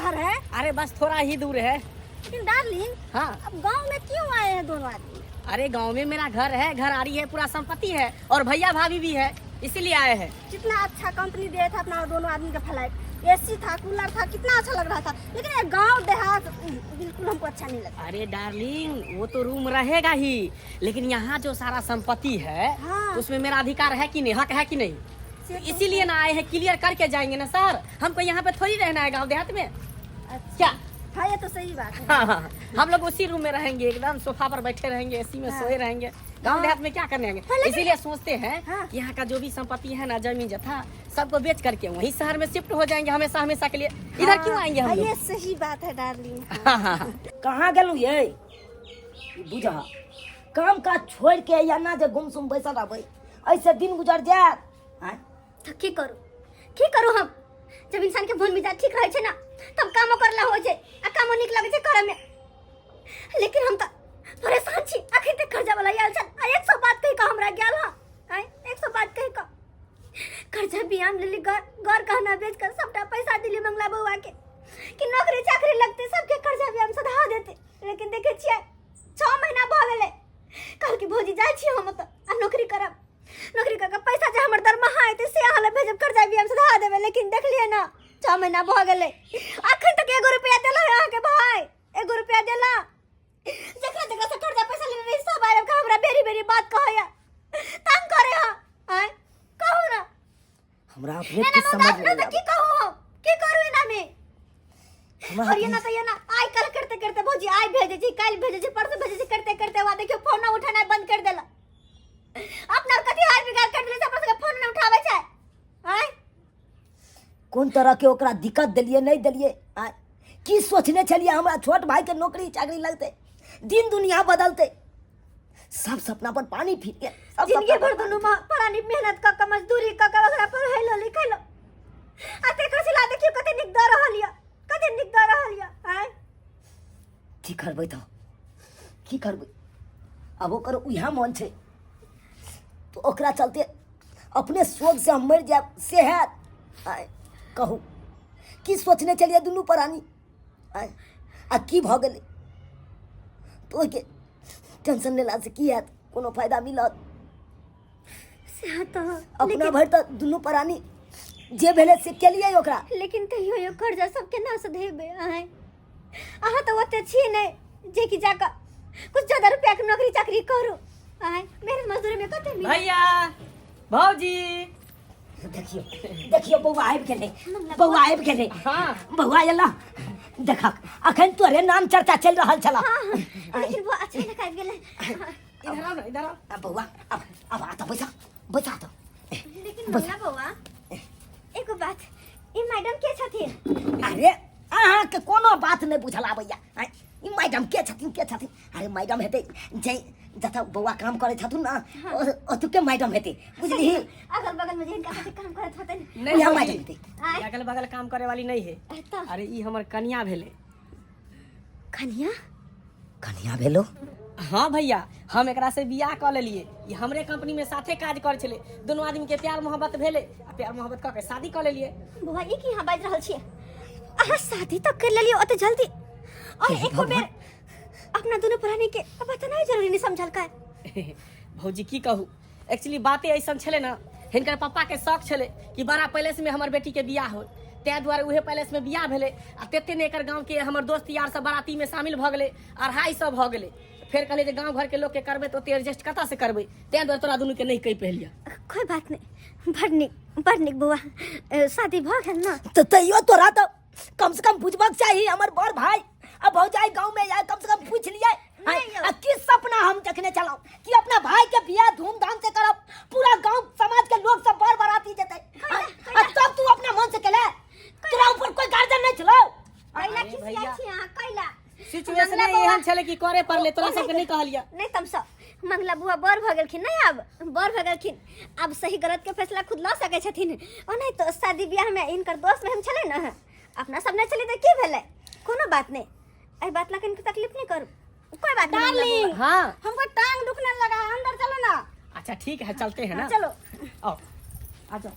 घर है? अरे बस थोड़ा ही दूर है। लेकिन डार्लिंग, हाँ। अब गांव में क्यों आए हैं दोनों आदमी? अरे गांव में मेरा घर है, घर आरी है, पूरा संपत्ति है और भैया भाभी भी है, इसीलिए आए हैं। कितना अच्छा कंपनी दिया था अपना दोनों आदमी का फ्लैट, एसी था, कूलर था, कितना अच्छा लग रहा था। लेकिन ये गांव देहात बिल्कुल हमको अच्छा नहीं लगा। अरे डार्लिंग, वो तो रूम रहेगा ही, लेकिन यहाँ जो सारा संपत्ति है हाँ। उसमें मेरा अधिकार है कि नहीं, हक है कि नहीं, तो इसीलिए ना आए हैं, क्लियर करके जाएंगे ना सर। हमको यहाँ पे थोड़ी रहना है गाँव देहात में। अच्छा। क्या? हाँ, ये तो सही बात है। हाँ, हम लोग उसी रूम में रहेंगे, एकदम सोफा पर बैठे रहेंगे, एसी में सोए रहेंगे। गाँव देहात में क्या करने आएंगे? इसीलिए सोचते हैं कि यहाँ का जो भी संपत्ति है ना, जमीन जथा, सबको बेच करके वहीं शहर में शिफ्ट हो जाएंगे हमेशा हमेशा के लिए। इधर क्यों आएंगे हम लोग? ये सही बात है डार्लिंग। कहाँ गेलू ये बुझा काम काज छोड़ के या ना जे गुमसुम बैसल रहबै, ऐसे दिन गुजर जात। तो की करू हम? जब इंसान के मन मिजाज ठीक रहे छे ना, तब काम करला हो जाए आ काम निक लगे छे करे में। लेकिन हम त परेशान छी, आखिर तक कर्जा वाला आयल छन आ 100 बात कहि का हमरा गेल हां। 100 बात कहि का कर्जा बियाम लेली, घर गहना बेच कर सबटा पैसा दिली मंगला बउआ के कि नौकरी चाकरी लगते, सबके कर्जा बियाम सधा देते। लेकिन देखे छियै 6 महीना भ गेले, कल की भौजी जाय छी हम त आ नौकरी करब, नौकरी करके पैसा जे हमर दरमाहा एते से अहाँ ले भेजब, कर्जा भी हम सधा देबे। लेकिन देखलिए ना 6 महीना भ गेले, अखन तक 1 रुपया देला अहाँ के भाई, 1 रुपया देला। जकरा जकरा से कर्जा पैसा लेने रही सब आए का हमरा बेरी बेरी बात कहया, तंग करे हां। कहू ना हमरा अपने की समझ नहीं ना, की कहू हम, की करू एना में? और ये ना तो ये ना आई कल करते करते भौजी आई भेजे छी, कल भेजे छी, परसों भेजे छी, करते करते वा देखियो फोन ना उठाना बंद कर देला। अपना कथी हाल बिगाड़ कर दिले, सब फोन न उठावे छै। आय कौन तरह के ओकरा दिक्कत दिलिए नहीं दिलिए? की सोचने चलिए हमरा छोट भाई के नौकरी चाकरी लगते, दिन दुनिया बदलते, सब सपना पर पानी फिर गया। जिंदगी भर दोनों परानी मेहनत का मजदूरी का ओकरा पर हेलो लिखैलो आते कर सिला देखियो कते निक द रहलिया, कते निक द रहलिया। आय की करबै तो की करबै? अब ओकर उहा मन छै तो ओकरा चलते अपने सोच से हम मर जाए से है। कहू की सोचने चलिए दुनू प्राणी आ की भ गेलै तो के टेंशन लेला से की हैत? कोनो फायदा मिलत? से तो अपना भर तो दुनू प्राणी जे भेले से केलिए ओकरा। लेकिन तैयो यो कर्जा सबके ना से देबे। आय अहाँ तो ओते छी नहीं जे की जाका कुछ ज्यादा रुपया के नौकरी चाकरी करू। आय मेहनत मजदूरी में कते मिल। भैया भौजी देखियो देखियो बउआ आबि गेलै, बउआ आबि गेलै। हाँ। बउआ एला देखक, अखन तोरे नाम चर्चा चल रहल छला। लेकिन वो अच्छा लगा गेले। इधर आओ ना, इधर आओ। बउआ अब आ तो बैठा तो। लेकिन बोला बउआ एको बात, ई मैडम के छथिन? अरे अहाँ के कोनो बात नहीं बुझल आबैया। ई मैडम के छथिन के छथिन? अरे मैडम हेतै जे जथा बउआ काम करे छथुन ना, ओतुके मैडम हेतै, बुझली? अगल बगल में जिनका साथे काम करत हतन नहीं यहाँ भौजी, मैडम हेतै। आय अगल बगल काम करे वाली नहीं है। तो अरे ई हमर कन्या भेले। कन्या कन्या भेलो? हाँ भैया, हम एकरा से बियाह कर लेलिए। ये हमरे कंपनी में साथे काज कर छले, दोनों आदमी के प्यार मोहब्बत भेले, आ प्यार मोहब्बत क के शादी कर लेलिए। बुआ ई की हां बाज रहल छियै? अहाँ शादी तो कर लेलियो ओते जल्दी, और एको बेर अपना दोनों प्राणी के बताना जरूरी नहीं समझल का? भौजी की कहू, एक्चुअली बातें ऐसा छले ना, हिनकर पापा के शौक छले कि बड़ा पैलेस में हमर बेटी के बियाह हो, तै दुआरे उहे पैलेस में बियाह भेले। आ तेते ने एकर गांव के हमर दोस्त यार सब बाराती में शामिल भ गेले, अढ़ाई सब भ गेले। फिर कहले जे गांव घर के लोग के करबे तो एडजस्ट कता से करबे, तै दुआरे तोरा दुनू के नहीं कहि पहलिया। कोई बात नहीं, बड़ निक बुआ, शादी भ गेल ना तो तैयो तोरा तो कम से कम बुझबाक चाहिए हमर बड़ भाई। अब भौजाई गांव में आए, कम से कम पूछ लिए किस सपना हम देखने चलाऊ कि अपना भाई के बियाह धूमधाम से करब, पूरा गांव समाज के लोग सब बाराती जेते, तब तू अपना मन से केले, तोरा ऊपर कोई गार्जियन नहीं चलो। कैला किसिया छी अहाँ कैला सिचुएशन एहन छले कि करे पड़ले, तोरा सब के नहीं कहलिया। नहीं तम सब मंगला बुआ बर भ गेलखिन नहीं, अब बर भ गेलखिन, अब सही गलत के फैसला खुद ल सके छथिन। और नहीं तो शादी ब्याह में इनकर दोस्त में हम चले ना, अपना सब नहीं चले तो की भेले? कोनो बात नहीं, आई बात ला इनको तकलीफ नहीं करू, कोई बात नहीं। डार्लिंग हाँ हमको टांग दुखने लगा, अंदर चलो ना। अच्छा ठीक है, चलते हैं ना। चलो आओ आ जाओ।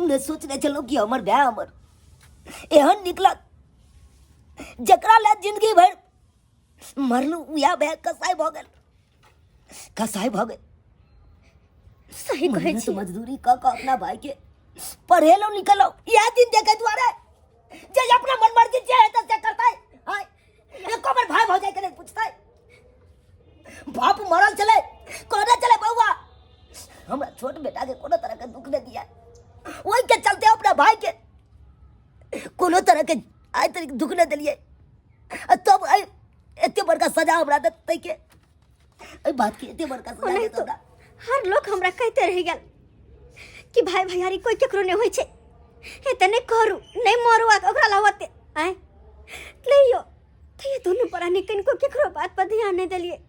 हम ने सोचने चलो कि हमर भाई हमर एहन निकलत जकरा ले जिंदगी भर मरलू उया भाई कसाई भ गेल कसाई भ गेल। सही कहै मेहनत छी मजदूरी क अपना भाई के पढ़ेलो निकलो यह दिन देखे द्वारे जे अपना मन मर्जी जे है से करता है। हाय एको बार भाई भौजाई के नहीं पूछता है। बाप मरल चले कोना चले बउआ हमरा छोट बेटा के कोनो तरह के दुख नहीं दिया ओई के चलते अपना भाई के कोनो तरह के आज तक दुख नहीं दिलिए तब एते बड़का सजा हमरा देते के ए बात के एते बड़का सजा नहीं देता तो हर लोग हमरा कहते रह गेल कि भाई भैयारी कोई केकरो नहीं होय छै एते नहीं करू नहीं मरू आ ओकरा लावते आय लेयो तो ये दोनों परानी कनको केकरो बात पर ध्यान नहीं देलिए।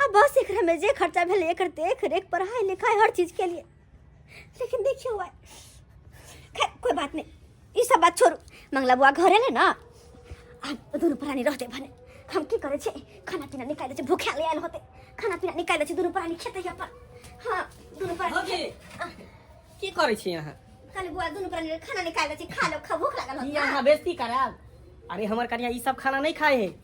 अब बस एकरा में जे खर्चा भेले एकर देख रेख पढ़ाई लिखाई हर चीज के लिए। लेकिन देखियो हुआ खैर कोई बात नहीं ये सब बात छोड़ू मंगला बुआ घरे ले ना अब दोनों प्राणी रहते भने हम की करे छे खाना पीना निकाल दे भूखे ले आयल होते खाना पीना निकाल दे दोनों प्राणी खेते या पर हां दोनों प्राणी भौजी की करै छी अहाँ काली बुआ दोनों प्राणी खाना निकाल दे खा लो खा भूख लागल की होता अहाँ बेइज्जती कराब। अरे हमर कन्या ई सब खाना नहीं खाए है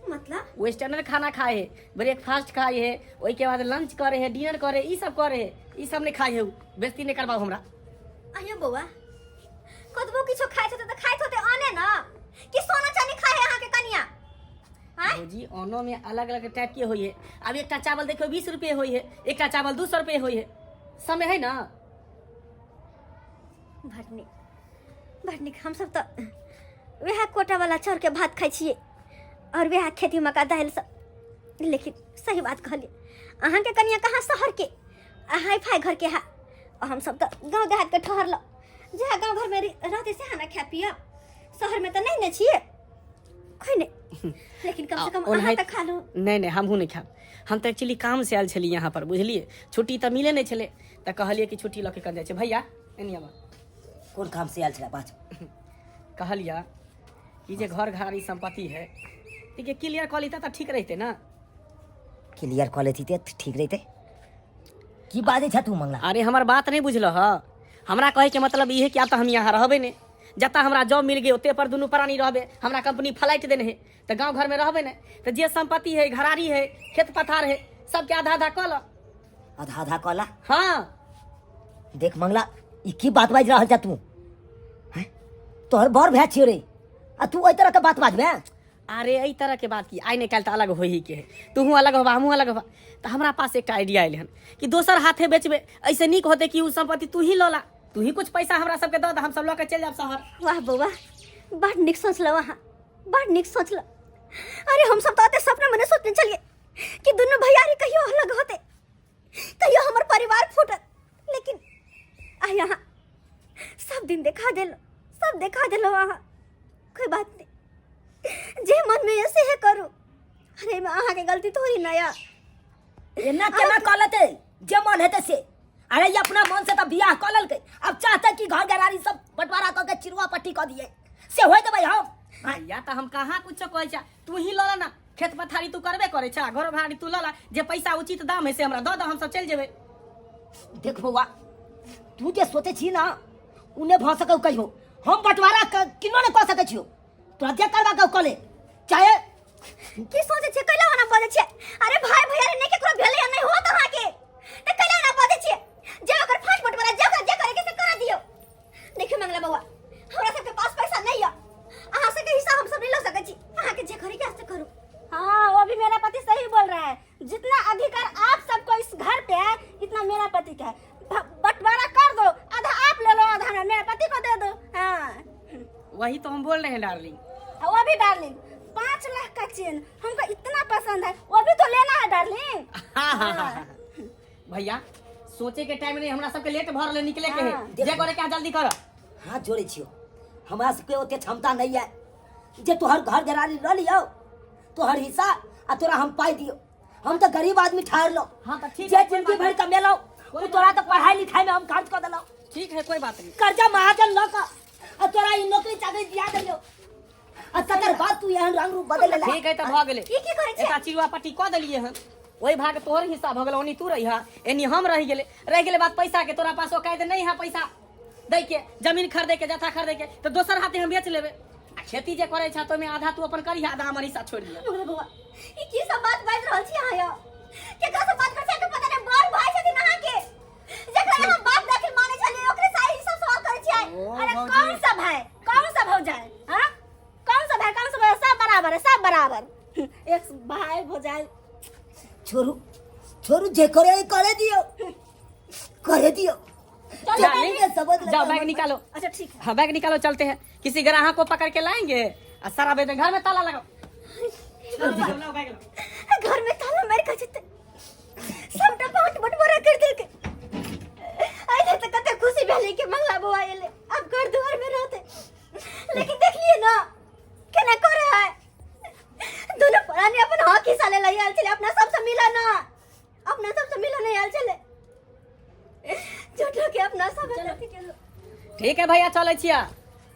मतलब वेस्टर्नर खाना खाए है ब्रेकफास्ट खाए है ओई के बाद लंच करे है डिनर करे ई सब करे है ई सब नहीं खाए है बेइज्जती नहीं करबाओ हमरा। आयो बुआ कतबो किछो खाइ छते त खाइत होते आने ना कि सोना चांदी खाए अहाँ के कनिया हां भौजी ओनो में अलग अलग टाइप के होई है। अब एकटा चावल देखो 20 रुपए होई है एकटा चावल 200 रुपए होई है समय है ना। भटनी हम सब तो वह कोटा वाला चाउर के भात खाइ छिए और वह खेती मका दाल सब। लेकिन सही बात कहलिए अहाँ के कनिया कहाँ शहर के हाई फाई घर के है और हम सब तो गांव देहात के ठहर लो जहाँ गांव घर में रहते से खाना खा पिया शहर में तो नहीं न छिए कोई नहीं लेकिन कम से कम अहाँ तो खा लो। नहीं हमहू नहीं खाब हम तो एक्चुअली काम से आयल छली यहाँ पर बुझलिए छुट्टी तो मिले नहीं छले तो कहलिए कि छुट्टी लऽ के कर जाए छै भैया एनिया बा कोन काम से आयल छला बात कहलिया कि जे घर घरारी संपत्ति है ठीक क्लियर कऽ लीता तो ठीक रहते ना। क्लियर कऽ लेती त ठीक रहते की बाजे छ तू मंगला। अरे हमार बात नहीं बुझल ह हमरा कहे के मतलब ये है कि अब तो हम यहाँ रहबे ने जता हमरा जॉब मिल गए ओते पर दुनू प्राणी रहबे हमरा कंपनी फ्लाइट देने है तो गांव घर में रहबे ने तो जे संपत्ति है घरारी है खेत पथार है सबके आधा आधा कल आधा आधा कला। हाँ देख मंगला ई की बात बाज रहल छ तू हैं तोहर बर भै छियो रे आ तू ओइ तरह के बात बाजबे। अरे यही तरह के बात की आई नहीं कल तो अलग हो ही के है तू अलग होबा हमहूँ अलग होबा तो हमरा पास एक आइडिया आयल हन कि दोसर हाथे बेचबे ऐसे निक होते कि उ संपत्ति तू ही लोला तू ही कुछ पैसा हमरा सबके दो हम सब लोग के चल जाब शहर। वाह बउआ बड़ निक सोचल वहाँ बड़ निक सोचल। अरे हम सब तो आते सपना मने सोचने चलिए कि दोनों भैयारी कहियो अलग होते कहियो हमर परिवार फूटत लेकिन आ यहाँ सब दिन देखा देलो वहाँ कोई बात नहीं जे मन में ऐसे है करो। अरे मैं आहा के गलती थोड़ी ना यार एना केना कलते जे मन हेते से। अरे ये अपना मन से तो बियाह क ललके अब चाहते कि घर घरारी सब बंटवारा क के चिरुआ पट्टी क दिए से होय देबै हम। या तो हम कहाँ कुछ कहै छा तू ही लोला ना खेत पथारी तू करबे करे छा घर भाड़ी तू लोला जे पैसा उचित दाम है से हमरा दो हम सब चल जेबे। देख बउआ तू जे सोचे छी ना उने भ सकौ कहियो हम बंटवारा किनो ने क सकै छियो तोरा जे करबा के क ले चाहे की सोचे छे कैला ना बजे छे। अरे भाई भैया ने केकरो भेले नहीं हो तो के त कैला ना बजे छे जे ओकर फास्ट फुट वाला जे करे के से करा दियो। देखियो मंगला बउआ हमरा सब के पास पैसा नहीं है अहाँ से के हिसाब हम सब नहीं ले सकै छी अहाँ के जे करे के आस्ते करू। हाँ वो भी मेरा पति सही बोल रहा है जितना अधिकार आप सबको इस घर पे है इतना मेरा पति का है बंटवारा कर दो आधा आप ले लो आधा मेरे पति को दे दो। हाँ वही तो हम बोल रहे हैं डार्लिंग। वो भी डार्लिंग 5 लाख का चेन हमको इतना पसंद है वो भी तो लेना है डार्लिंग। भैया सोचे के टाइम नहीं हमरा सबके लेट भर ले निकले के है हाँ। जे करे क्या जल्दी करो। हाथ जोड़े छियो हमरा सबके ओते क्षमता नहीं है जे तोहर घर घरारी ल लियो तोहर हिस्सा आ तोरा हम पाई दियो हम तो गरीब आदमी ठहर लो। हाँ तो ठीक जे है जिंदगी भर कमेलो उ तोरा तो पढ़ाई लिखाई में हम खर्च कर देलो ठीक है कोई बात नहीं। कर्जा महाजन ल का आ तोरा ई नौकरी चाकरी दिया देलो आ तकर बाद तू एहन रंग रूप बदल ले। ठीक है तो भ गेले की करे छे एटा चिरुआ पट्टी क देलिए हन ओई भाग तोहर हिस्सा भ गेल ओनी तू रही हा एनी हम रह गेले बात पैसा के तोरा पास औकात नहीं है पैसा दै के जमीन खरीदे के जथा खरीदे के तो दोसर हाथे हम बेच लेबे आ खेती जे करे छ तो में आधा तू अपन करी आधा हमर हिस्सा छोड़ दिया मंगला बुआ ई की सब बात बाज रहल छी अहाँ यो केकरा से बात कर छै के पता नहीं बड़ भाई छथिन अहाँ के जेकरा हम बाप दाखिल माने छलिए ओकरे साही सब सवाल करे छियै। अरे कौन सा भाई कौन सा भौजाई हाँ कौन सा भाई सब बराबर है सब बराबर। एक भाई भौजाई छोरू छोरू जे करे दियो डार्लिंग, समझ जाओ बैग निकालो। अच्छा ठीक है हाँ बैग निकालो चलते हैं किसी ग्राहक को पकड़ के लाएंगे और सारा बेदन घर में ताला लगाओ। लाओ, बैग लो। घर में ताला मार के जते सबटा बाट बटवारा कर दे के आइले त कते खुशी भेले के मंगला बुआ एले अब घर द्वार में रहते लेकिन देख लिए ना केना करे है दोनों परानी अपन हक हिस्सा ले लई आल छले अपना सबसे मिला ना अपना सबसे मिला नहीं आल छले छोटो के अपना सब गलती केलो। ठीक है भैया चले छिया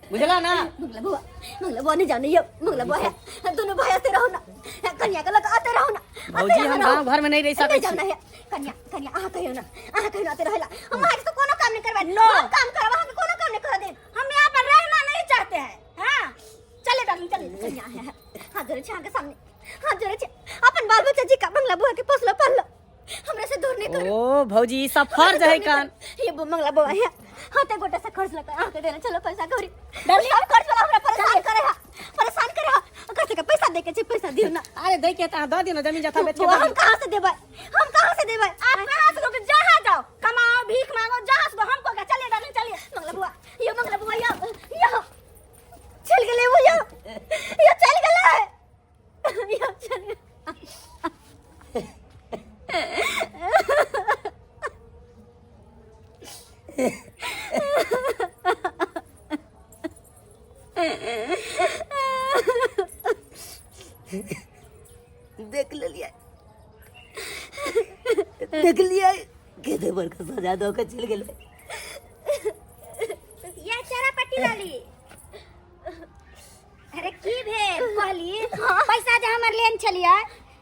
बुझला ना। मंगला बुआ नहीं जाने ये मंगला बुआ है दोनों भाई आते रहो ना कन्या का लग आते रहो ना भौजी हम गांव घर में नहीं रह सके छी। जाना है कन्या कन्या आहा कहियो ना आते रहेला हम आके तो कोनो काम नहीं करबा नो। हम काम करबा हम कोनो काम नहीं कर दे हम यहाँ पर रहना नहीं चाहते हैं हाँ चले डार्लिंग चले कन्या है हाथ जोड़े छे आगे सामने हाथ जोड़े छे अपन बाल बच्चा जी का मंगला बुआ के पोसलो पाललो हमरा से दूर नहीं करो। ओ भौजी ई सब फर्ज है कान ये मंगला बुआ है हाथे गोटे से खर्च लगा आके देना चलो पैसा गौरी सब खर्च वाला हमरा परेशान करे हा कैसे का पैसा दे के छे पैसा दियो ना अरे दे के ता दो दिन जमीन जथा बेच के बुआ हम कहां से देबै आप कहाँ से लोग जहाँ जाओ कमाओ भीख मांगो जहाँ से हमको क्या चलिए डार्लिंग चलिए मंगला बुआ या चल गेले वो या चल गेले या चल देख लिया केते बड़का सजा दो के चल गेले या चारा पट्टी लाली अरे की भेल कहली पैसा जे हमर लेन छलियै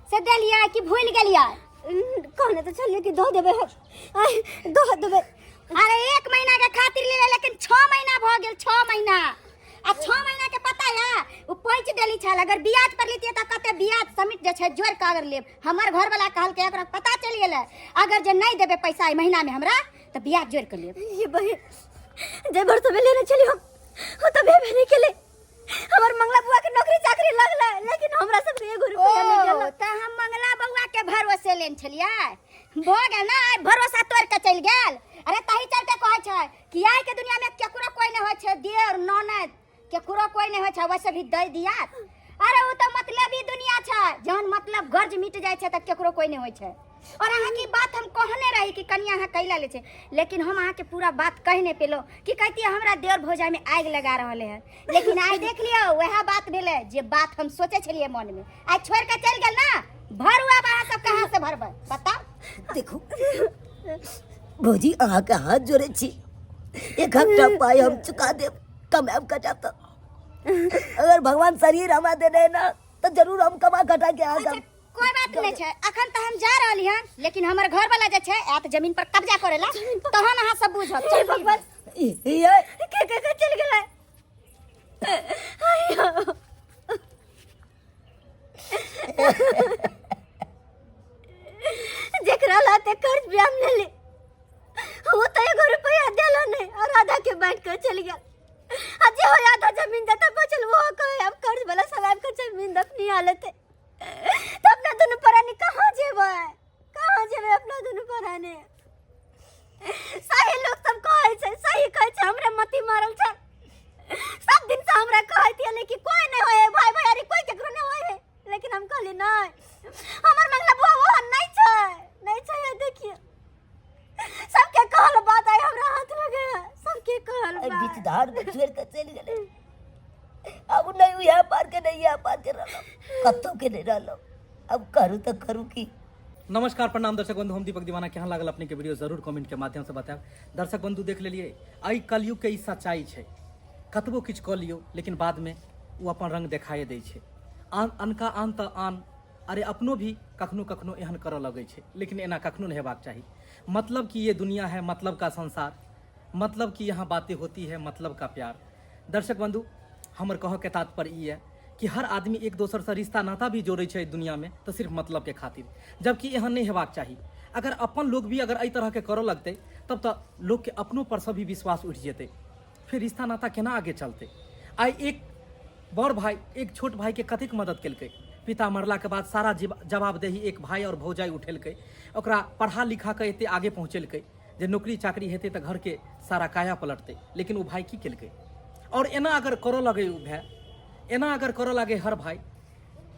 से देलियै कि भूल गेलियै कहने तो चलिए कि दो देबे दो देबे अरे 1 महीना के खातिर ले लेकिन 6 महीना भ गेल 6 महीना आ 6 महीना के पता है वो पैंच देली छल अगर ब्याज पर लेतिए त कते ब्याज समिट जे छै जोड़ के अगर लेब हमर घर वाला कहल के एकरा पता चल गेलै अगर जे नहीं देबे पैसा ई महीना में हमरा त ब्याज जोड़ के लेब। ये बहन जे भर में लेने चली हम हो तबे भेने के लिए हमर मंगला बुआ के नौकरी चाकरी लगला लेकिन हमरा सब एगो रुपया नहीं गेल त हम मंगला बउआ के भरोसे लेन छलियै भ गेल ना भरोसा तोड़ के चल गेल। अरे तही चलते कहै छै कि आइ के दुनिया में केकरो कोई नहीं होय छै देर ननद केकरो कोई नहीं होय छै वैसे भी दे दिया। अरे वो तो मतलबी दुनिया छै जहन मतलब गर्ज मिट जाय छै त केकरो कोई नहीं होय छै। और अहाँ की बात हम कहने रही कि कन्या अहाँ कैला ले छै लेकिन हम अहाँ के पूरा बात कह नहीं पेलो कि कहती हमरा देवर भौजाई में आग लगा रहले है लेकिन आज देख लियो वह बात भेले जे बात हम सोचे छलिए मन में आज छोड़ के चल गेल ना भरुआ अहाँ सब कहां से भरबै बताओ। देखो भौजी अहाँ के हाथ जोड़े छी एक हफ्ता पाई हम चुका देब कमाब कटा तो अगर भगवान शरीर हमरा देने ना तो जरूर हम कमा कटा के आ कोई बात नहीं छै अखन त हम जा रहली हन लेकिन हमर घर वाला जे छै आ त जमीन पर कब्जा करेला तहन अहाँ सब बुझब चल भगवान के चल गेलै आयो जेकरा लाते कर्ज भी हम ले वो तो 1 रुपया देलो नहीं और आधा के बांट कर चल गया आज हो आधा जमीन देता बचल वो कहे अब कर्ज वाला सलाम कर जमीन दफनी हालत है तो अपना दोनों पराने कहाँ जेबै अपना दोनों पराने सही लोग सब कहै छै सही कहै छै हमरा मती मारल छै सब दिन से हमरा कहै थिए लेकिन कोई नहीं होए भाई भैयारी कोई केकरो नहीं होए लेकिन हम कहली नहीं हमर मंगला बुआ वो नहीं छै ये देखिए सबके कहल बात आई हमरा हाथ लगे सबके कहल बात बीच धार में छोड़ के चल गेले अब नहीं यहाँ पार के नहीं यहाँ पार के रहलो कत्तो के नहीं रहलो अब करू तो करू की। नमस्कार प्रणाम दर्शक बंधु हम दीपक दीवाना केहन लागल अपने के वीडियो जरूर कमेंट के माध्यम से बताएब। दर्शक बंधु देख लेलिए आई कलयुग के ई सच्चाई छै कतबो किछु कऽ लियौ लेकिन बाद में वो अपन रंग देखाए दै छै अनका आन तऽ आन अरे अपनो भी कखनो कखनो एहन करऽ लगै छै लेकिन एना कखनो नहीं हेबाक चाही। मतलब कि ये दुनिया है मतलब का संसार मतलब कि यहाँ बातें होती है मतलब का प्यार। दर्शक बंधु, हमर कह के तात्पर्य ई है कि हर आदमी एक दोसर से रिश्ता नाता भी जोड़े छै दुनिया में तो सिर्फ मतलब के खातिर, जबकि एहन नहीं हेबाक चाही। अगर अपन लोग भी अगर एहि तरह के करऽ लगते तब तो लोग के अपनों पर से भी विश्वास उठ जेते, फिर रिश्ता नाता केना आगे चलते। आई एक बड़ भाई एक छोट भाई के कतेक मदद केलकै, पिता मरला के बाद सारा जवाबदेही एक भाई और भौजाई उठेलकै, ओकरा पढ़ा लिखा के एते आगे पहुँचेलकै जे नौकरी चाकरी हेतै तऽ घर के सारा काया पलटतै। लेकिन वो भाई की केलकै? और एना अगर करऽ लगे उ भाई, एना अगर करऽ लगे हर भाई,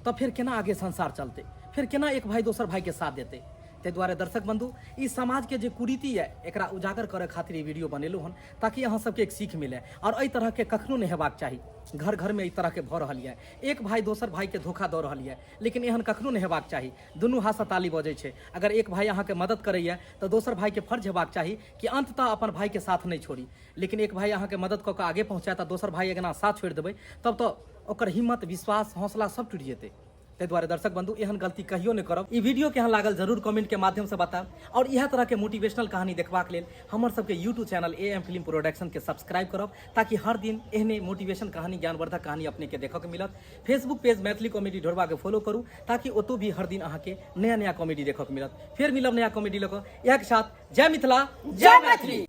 तो फिर केना आगे संसार चलते, फिर केना एक भाई दोसर भाई के साथ देते। ताहि दुआरे दर्शक बंधु, ई समाज के जे कुरीति है एकरा उजागर करे खातिर ई वीडियो बनेलहुँ हन, ताकि अहाँ सबके एक सीख मिले। और एहि तरह के कखनो नहीं हेबाक चाही। घर घर में एहि तरह के भऽ रहल है, एक भाई दोसर भाई के धोखा दऽ रहल है, लेकिन एहन कखनो नहीं हेबाक चाही। दुनू हाथ से ताली बजै छै। अगर एक भाई अहाँ के मदद करैया तऽ दोसर भाई के फर्ज हेबाक चाही कि अंततः अपन भाई के साथ नहीं छोड़ी। लेकिन एक भाई अहाँ के मदद कऽ के आगे पहुँचाए तऽ दोसर भाई अगर साथ छोड़ि देबै तब तो ओकर हिम्मत विश्वास हौसला सब टूटि जेतै। ताहि दुआरे दर्शक बंधु, एहन गलती कहियो नहीं करब। ई वीडियो केहन लागल जरूर कमेंट के माध्यम से बताएब। और इएह तरह के मोटिवेशनल कहानी देखबाक लेल हमर सबके YouTube channel AM film production के सब्सक्राइब करब, ताकि हर दिन एहने मोटिवेशन कहानी ज्ञानवर्धक कहानी अपने के देखऽ के मिलत। फेसबुक पेज मैथिली कॉमेडी ढोरबा के फॉलो करू, ताकि ओतौ भी हर दिन अहाँ के नया नया कॉमेडी देखऽ के मिलत। फिर मिलब नया कॉमेडी लऽ कऽ। एक साथ जय मिथिला जय मैथिली।